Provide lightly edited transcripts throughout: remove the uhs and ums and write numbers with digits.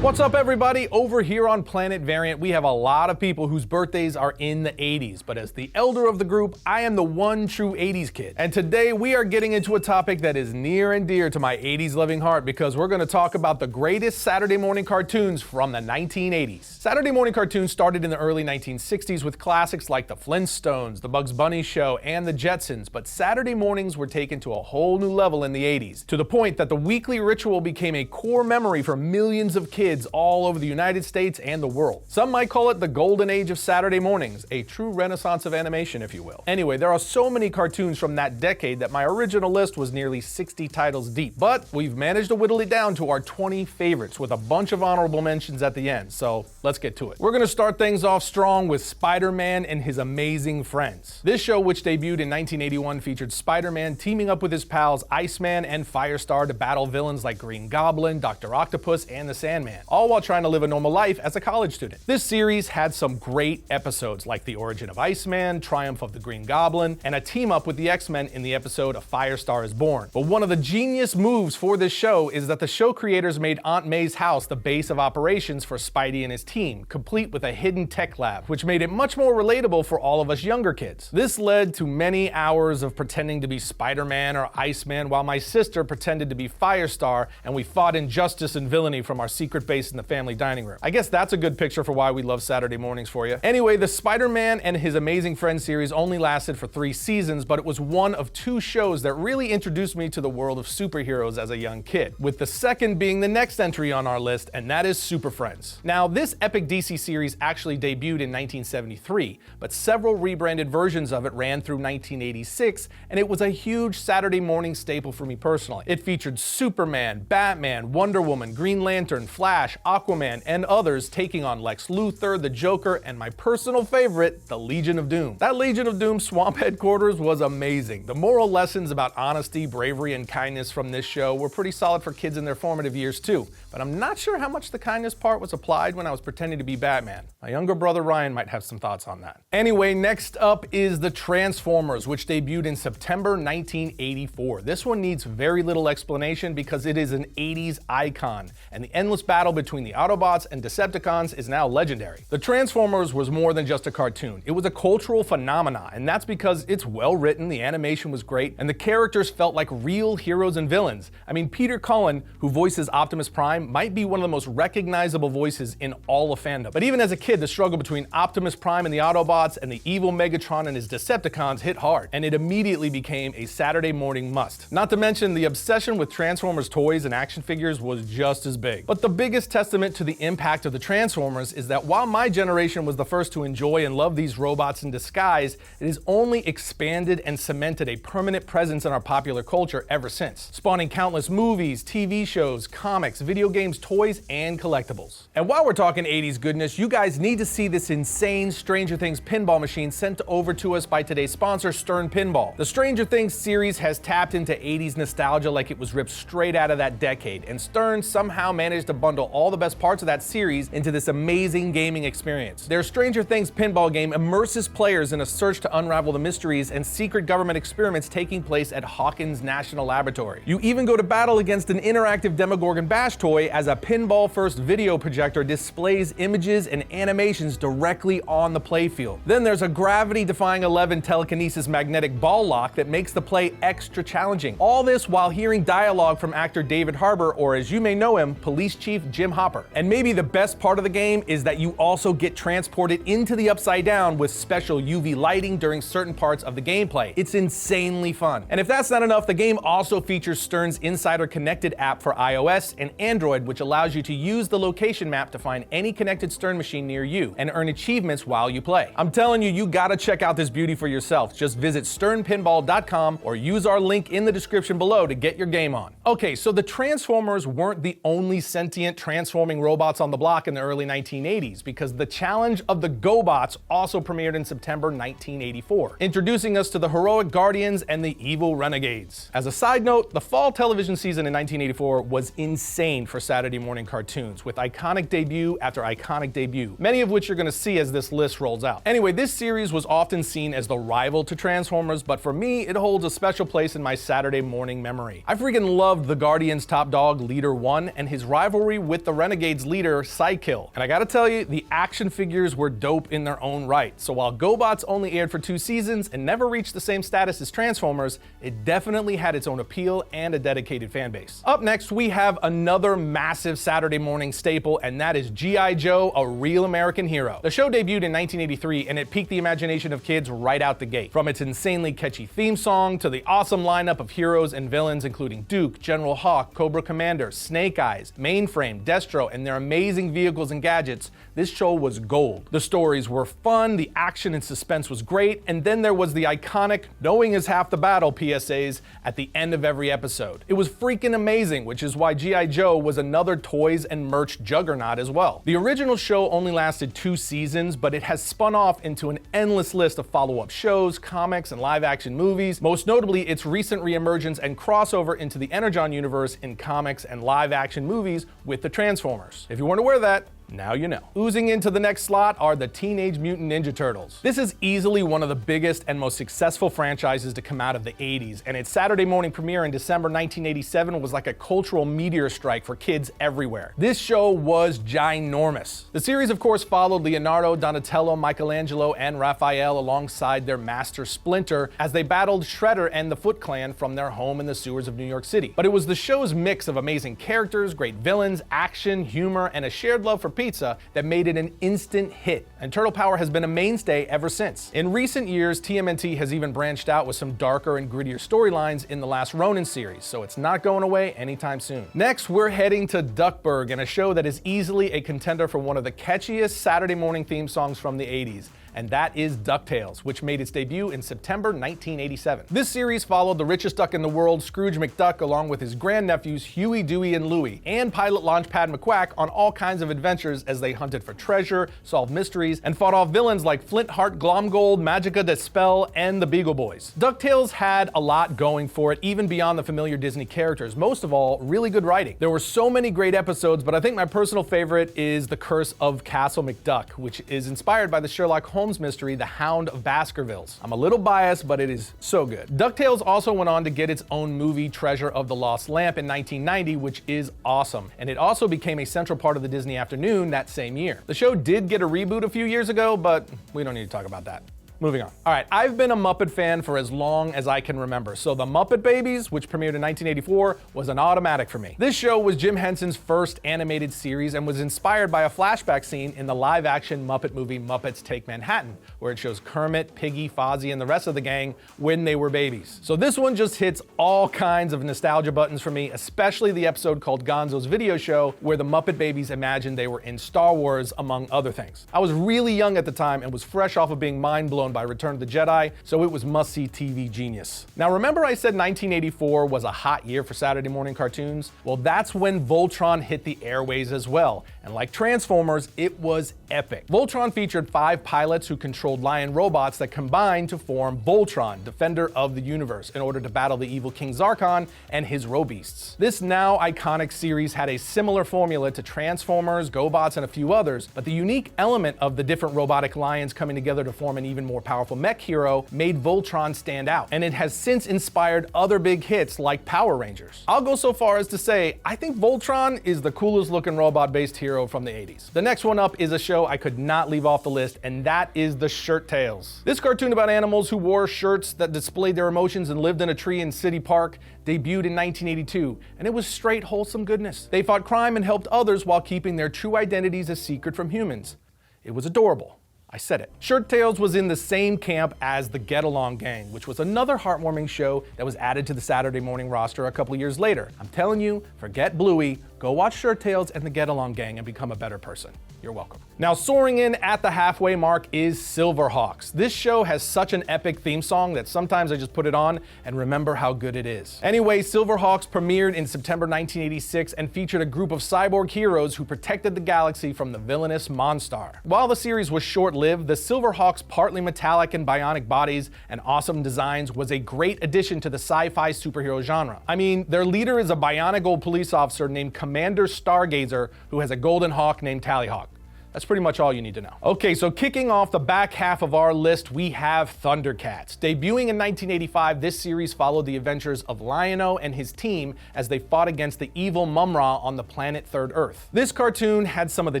What's up, everybody? Over here on Planet Variant, we have a lot of people whose birthdays are in the 80s, but as the elder of the group, I am the one true 80s kid. And today we are getting into a topic that is near and dear to my 80s loving heart because we're going to talk about the greatest Saturday morning cartoons from the 1980s. Saturday morning cartoons started in the early 1960s with classics like the Flintstones, the Bugs Bunny Show, and the Jetsons, but Saturday mornings were taken to a whole new level in the 80s, to the point that the weekly ritual became a core memory for millions of kids all over the United States and the world. Some might call it the golden age of Saturday mornings, a true renaissance of animation, if you will. Anyway, there are so many cartoons from that decade that my original list was nearly 60 titles deep, but we've managed to whittle it down to our 20 favorites with a bunch of honorable mentions at the end, so let's get to it. We're gonna start things off strong with Spider-Man and His Amazing Friends. This show, which debuted in 1981, featured Spider-Man teaming up with his pals Iceman and Firestar to battle villains like Green Goblin, Dr. Octopus, and the Sandman, all while trying to live a normal life as a college student. This series had some great episodes like the origin of Iceman, Triumph of the Green Goblin, and a team up with the X-Men in the episode A Firestar is Born. But one of the genius moves for this show is that the show creators made Aunt May's house the base of operations for Spidey and his team, complete with a hidden tech lab, which made it much more relatable for all of us younger kids. This led to many hours of pretending to be Spider-Man or Iceman while my sister pretended to be Firestar and we fought injustice and villainy from our secret base in the family dining room. I guess that's a good picture for why we love Saturday mornings for you. Anyway, the Spider-Man and His Amazing Friends series only lasted for 3 seasons, but it was one of 2 shows that really introduced me to the world of superheroes as a young kid, with the second being the next entry on our list, and that is Super Friends. Now, this epic DC series actually debuted in 1973, but several rebranded versions of it ran through 1986, and it was a huge Saturday morning staple for me personally. It featured Superman, Batman, Wonder Woman, Green Lantern, Flash, Aquaman, and others taking on Lex Luthor, the Joker, and my personal favorite, the Legion of Doom. That Legion of Doom swamp headquarters was amazing. The moral lessons about honesty, bravery, and kindness from this show were pretty solid for kids in their formative years too, but I'm not sure how much the kindness part was applied when I was pretending to be Batman. My younger brother Ryan might have some thoughts on that. Anyway, next up is the Transformers, which debuted in September 1984. This one needs very little explanation because it is an 80s icon, and the endless battle between the Autobots and Decepticons is now legendary. The Transformers was more than just a cartoon. It was a cultural phenomenon, and that's because it's well written, the animation was great, and the characters felt like real heroes and villains. I mean, Peter Cullen, who voices Optimus Prime, might be one of the most recognizable voices in all of fandom. But even as a kid, the struggle between Optimus Prime and the Autobots and the evil Megatron and his Decepticons hit hard, and it immediately became a Saturday morning must. Not to mention, the obsession with Transformers toys and action figures was just as big. But the biggest testament to the impact of the Transformers is that while my generation was the first to enjoy and love these robots in disguise, it has only expanded and cemented a permanent presence in our popular culture ever since, spawning countless movies, TV shows, comics, video games, toys, and collectibles. And while we're talking 80s goodness, you guys need to see this insane Stranger Things pinball machine sent over to us by today's sponsor, Stern Pinball. The Stranger Things series has tapped into 80s nostalgia like it was ripped straight out of that decade, and Stern somehow managed to bundle all the best parts of that series into this amazing gaming experience. Their Stranger Things pinball game immerses players in a search to unravel the mysteries and secret government experiments taking place at Hawkins National Laboratory. You even go to battle against an interactive Demogorgon Bash toy as a pinball-first video projector displays images and animations directly on the playfield. Then there's a gravity-defying 11 telekinesis magnetic ball lock that makes the play extra challenging. All this while hearing dialogue from actor David Harbour, or as you may know him, Police Chief Jim Hopper. And maybe the best part of the game is that you also get transported into the Upside Down with special UV lighting during certain parts of the gameplay. It's insanely fun. And if that's not enough, the game also features Stern's Insider Connected app for iOS and Android, which allows you to use the location map to find any connected Stern machine near you and earn achievements while you play. I'm telling you, you gotta check out this beauty for yourself. Just visit sternpinball.com or use our link in the description below to get your game on. Okay, so the Transformers weren't the only sentient transforming robots on the block in the early 1980s, because the challenge of the GoBots also premiered in September 1984, introducing us to the heroic Guardians and the evil Renegades. As a side note, the fall television season in 1984 was insane for Saturday morning cartoons, with iconic debut after iconic debut, many of which you're gonna see as this list rolls out. Anyway, this series was often seen as the rival to Transformers, but for me, it holds a special place in my Saturday morning memory. I freaking loved the Guardians' top dog, Leader 1, and his rivalry with the Renegades leader, Psykill. And I gotta tell you, the action figures were dope in their own right. So while GoBots only aired for 2 seasons and never reached the same status as Transformers, it definitely had its own appeal and a dedicated fan base. Up next, we have another massive Saturday morning staple, and that is GI Joe, a real American hero. The show debuted in 1983, and it piqued the imagination of kids right out the gate. From its insanely catchy theme song to the awesome lineup of heroes and villains, including Duke, General Hawk, Cobra Commander, Snake Eyes, Mainframe, Destro, and their amazing vehicles and gadgets, this show was gold. The stories were fun, the action and suspense was great, and then there was the iconic "knowing is half the battle" PSAs at the end of every episode. It was freaking amazing, which is why GI Joe was another toys and merch juggernaut as well. The original show only lasted 2 seasons, but it has spun off into an endless list of follow-up shows, comics, and live-action movies, most notably its recent reemergence and crossover into the Energon universe in comics and live-action movies with the Transformers. If you weren't aware of that, now you know. Oozing into the next slot are the Teenage Mutant Ninja Turtles. This is easily one of the biggest and most successful franchises to come out of the 80s, and its Saturday morning premiere in December 1987 was like a cultural meteor strike for kids everywhere. This show was ginormous. The series, of course, followed Leonardo, Donatello, Michelangelo, and Raphael alongside their master Splinter as they battled Shredder and the Foot Clan from their home in the sewers of New York City. But it was the show's mix of amazing characters, great villains, action, humor, and a shared love for pizza that made it an instant hit, and Turtle Power has been a mainstay ever since. In recent years, TMNT has even branched out with some darker and grittier storylines in the Last Ronin series, so it's not going away anytime soon. Next, we're heading to Duckburg, and a show that is easily a contender for one of the catchiest Saturday morning theme songs from the 80s. And that is DuckTales, which made its debut in September 1987. This series followed the richest duck in the world, Scrooge McDuck, along with his grandnephews Huey, Dewey, and Louie, and pilot Launchpad McQuack on all kinds of adventures as they hunted for treasure, solved mysteries, and fought off villains like Flintheart, Glomgold, Magica de Spell, and the Beagle Boys. DuckTales had a lot going for it, even beyond the familiar Disney characters. Most of all, really good writing. There were so many great episodes, but I think my personal favorite is The Curse of Castle McDuck, which is inspired by the Sherlock Holmes mystery, The Hound of Baskervilles. I'm a little biased, but it is so good. DuckTales also went on to get its own movie, Treasure of the Lost Lamp, in 1990, which is awesome. And it also became a central part of the Disney Afternoon that same year. The show did get a reboot a few years ago, but we don't need to talk about that. Moving on. All right, I've been a Muppet fan for as long as I can remember, so The Muppet Babies, which premiered in 1984, was an automatic for me. This show was Jim Henson's first animated series and was inspired by a flashback scene in the live-action Muppet movie Muppets Take Manhattan, where it shows Kermit, Piggy, Fozzie, and the rest of the gang when they were babies. So this one just hits all kinds of nostalgia buttons for me, especially the episode called Gonzo's Video Show, where the Muppet Babies imagined they were in Star Wars, among other things. I was really young at the time and was fresh off of being mind-blown by Return of the Jedi, so it was must-see TV genius. Now remember I said 1984 was a hot year for Saturday morning cartoons? Well, that's when Voltron hit the airways as well, and like Transformers, it was epic. Voltron featured 5 pilots who controlled lion robots that combined to form Voltron, Defender of the Universe, in order to battle the evil King Zarkon and his Robeasts. This now iconic series had a similar formula to Transformers, GoBots, and a few others, but the unique element of the different robotic lions coming together to form an even more powerful mech hero made Voltron stand out, and it has since inspired other big hits like Power Rangers. I'll go so far as to say I think Voltron is the coolest looking robot-based hero from the 80s. The next one up is a show I could not leave off the list, and that is the Shirt Tales. This cartoon about animals who wore shirts that displayed their emotions and lived in a tree in City Park debuted in 1982, and it was straight wholesome goodness. They fought crime and helped others while keeping their true identities a secret from humans. It was adorable. I said it. Shirt Tales was in the same camp as the Get Along Gang, which was another heartwarming show that was added to the Saturday morning roster a couple years later. I'm telling you, forget Bluey, go watch Shirt Tales and the Get Along Gang and become a better person. You're welcome. Now, soaring in at the halfway mark is Silverhawks. This show has such an epic theme song that sometimes I just put it on and remember how good it is. Anyway, Silverhawks premiered in September 1986 and featured a group of cyborg heroes who protected the galaxy from the villainous Monstar. While the series was short-lived, the Silverhawks' partly metallic and bionic bodies and awesome designs was a great addition to the sci-fi superhero genre. I mean, their leader is a bionic old police officer named Commander Stargazer who has a golden hawk named Tallyhawk. That's pretty much all you need to know. Okay, so kicking off the back half of our list, we have Thundercats. Debuting in 1985, this series followed the adventures of Lion-O and his team as they fought against the evil Mum-Ra on the planet Third Earth. This cartoon had some of the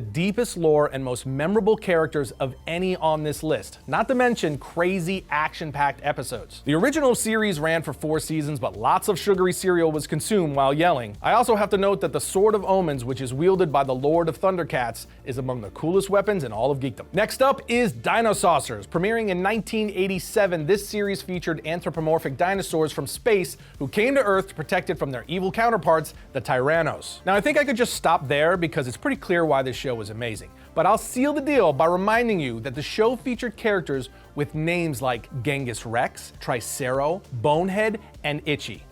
deepest lore and most memorable characters of any on this list, not to mention crazy action-packed episodes. The original series ran for 4 seasons, but lots of sugary cereal was consumed while yelling. I also have to note that the Sword of Omens, which is wielded by the Lord of Thundercats, is among the coolest weapons in all of geekdom. Next up is Dinosaucers. Premiering in 1987, this series featured anthropomorphic dinosaurs from space who came to Earth to protect it from their evil counterparts, the Tyrannos. Now, I think I could just stop there because it's pretty clear why this show was amazing. But I'll seal the deal by reminding you that the show featured characters with names like Genghis Rex, Tricero, Bonehead, and Itchy.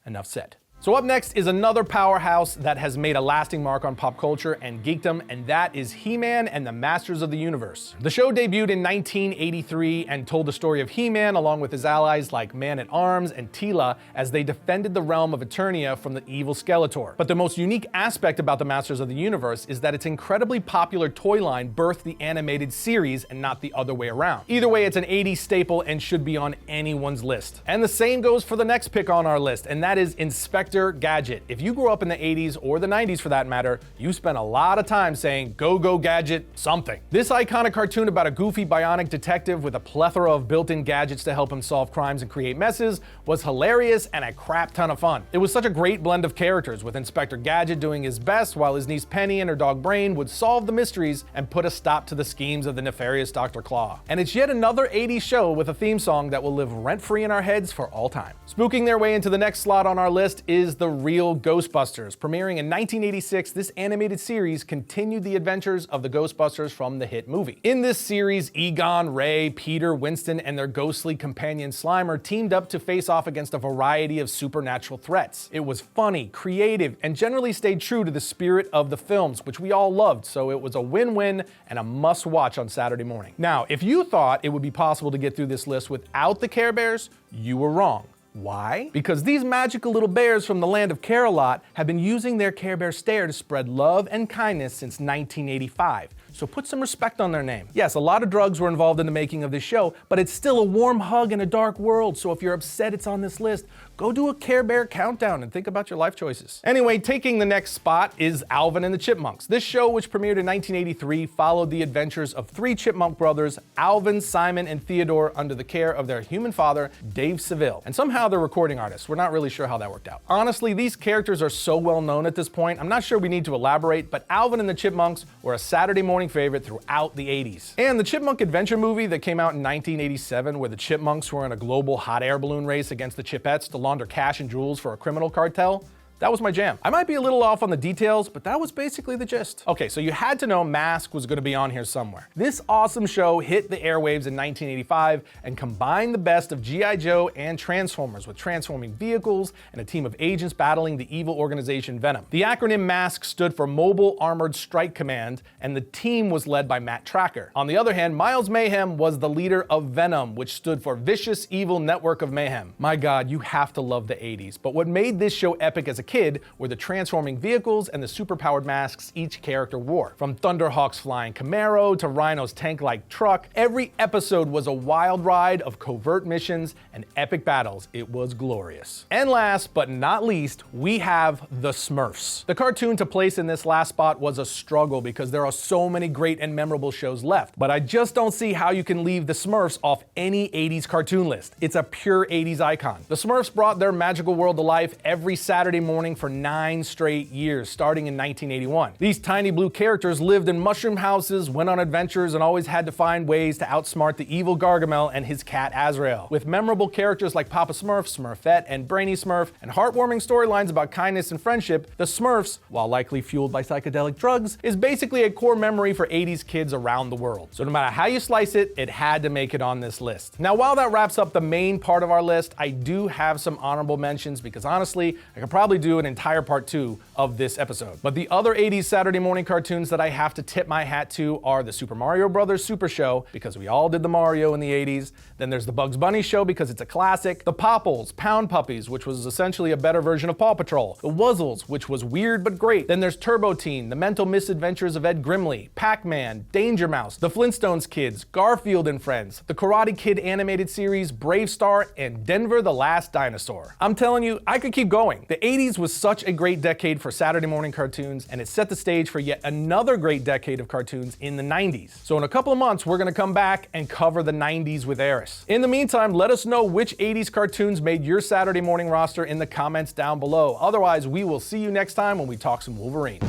Enough said. So up next is another powerhouse that has made a lasting mark on pop culture and geekdom, and that is He-Man and the Masters of the Universe. The show debuted in 1983 and told the story of He-Man along with his allies like Man-at-Arms and Teela as they defended the realm of Eternia from the evil Skeletor. But the most unique aspect about the Masters of the Universe is that its incredibly popular toy line birthed the animated series and not the other way around. Either way, it's an 80s staple and should be on anyone's list. And the same goes for the next pick on our list, and that is Inspector Gadget. If you grew up in the 80s or the 90s for that matter, you spent a lot of time saying, "Go, go, Gadget, something." This iconic cartoon about a goofy bionic detective with a plethora of built-in gadgets to help him solve crimes and create messes was hilarious and a crap ton of fun. It was such a great blend of characters, with Inspector Gadget doing his best while his niece Penny and her dog Brain would solve the mysteries and put a stop to the schemes of the nefarious Dr. Claw. And it's yet another 80s show with a theme song that will live rent-free in our heads for all time. Spooking their way into the next slot on our list is The Real Ghostbusters. Premiering in 1986, this animated series continued the adventures of the Ghostbusters from the hit movie. In this series, Egon, Ray, Peter, Winston, and their ghostly companion Slimer teamed up to face off against a variety of supernatural threats. It was funny, creative, and generally stayed true to the spirit of the films, which we all loved, so it was a win-win and a must-watch on Saturday morning. Now, if you thought it would be possible to get through this list without the Care Bears, you were wrong. Why? Because these magical little bears from the land of Care-a-Lot have been using their Care Bear stare to spread love and kindness since 1985. So put some respect on their name. Yes, a lot of drugs were involved in the making of this show, but it's still a warm hug in a dark world, so if you're upset it's on this list, go do a Care Bear countdown and think about your life choices. Anyway, taking the next spot is Alvin and the Chipmunks. This show, which premiered in 1983, followed the adventures of 3 chipmunk brothers, Alvin, Simon, and Theodore, under the care of their human father, Dave Seville. And somehow they're recording artists. We're not really sure how that worked out. Honestly, these characters are so well known at this point, I'm not sure we need to elaborate, but Alvin and the Chipmunks were a Saturday morning favorite throughout the 80s. And the Chipmunk Adventure movie that came out in 1987, where the Chipmunks were in a global hot air balloon race against the Chipettes to launder cash and jewels for a criminal cartel, that was my jam. I might be a little off on the details, but that was basically the gist. Okay, so you had to know Mask was gonna be on here somewhere. This awesome show hit the airwaves in 1985 and combined the best of GI Joe and Transformers with transforming vehicles and a team of agents battling the evil organization Venom. The acronym MASK stood for Mobile Armored Strike Command, and the team was led by Matt Tracker. On the other hand, Miles Mayhem was the leader of Venom, which stood for Vicious Evil Network of Mayhem. My God, you have to love the 80s, but what made this show epic as a kid were the transforming vehicles and the superpowered masks each character wore. From Thunderhawk's flying Camaro to Rhino's tank-like truck, every episode was a wild ride of covert missions and epic battles. It was glorious. And last but not least, we have the Smurfs. The cartoon to place in this last spot was a struggle because there are so many great and memorable shows left, but I just don't see how you can leave the Smurfs off any 80s cartoon list. It's a pure 80s icon. The Smurfs brought their magical world to life every Saturday morning for 9 straight years, starting in 1981. These tiny blue characters lived in mushroom houses, went on adventures, and always had to find ways to outsmart the evil Gargamel and his cat Azrael. With memorable characters like Papa Smurf, Smurfette, and Brainy Smurf, and heartwarming storylines about kindness and friendship, the Smurfs, while likely fueled by psychedelic drugs, is basically a core memory for 80s kids around the world. So no matter how you slice it, it had to make it on this list. Now, while that wraps up the main part of our list, I do have some honorable mentions because honestly, I could probably do an entire part 2 of this episode. But the other 80s Saturday morning cartoons that I have to tip my hat to are the Super Mario Bros. Super Show, because we all did the Mario in the 80s. Then there's the Bugs Bunny Show, because it's a classic. The Popples, Pound Puppies, which was essentially a better version of Paw Patrol. The Wuzzles, which was weird but great. Then there's Turbo Teen, The Mental Misadventures of Ed Grimley, Pac-Man, Danger Mouse, The Flintstones Kids, Garfield and Friends, The Karate Kid animated series, Brave Star, and Denver the Last Dinosaur. I'm telling you, I could keep going. The 80s was such a great decade for Saturday morning cartoons, and it set the stage for yet another great decade of cartoons in the 90s. So in a couple of months, we're gonna come back and cover the 90s with Eris. In the meantime, let us know which 80s cartoons made your Saturday morning roster in the comments down below. Otherwise, we will see you next time when we talk some Wolverine.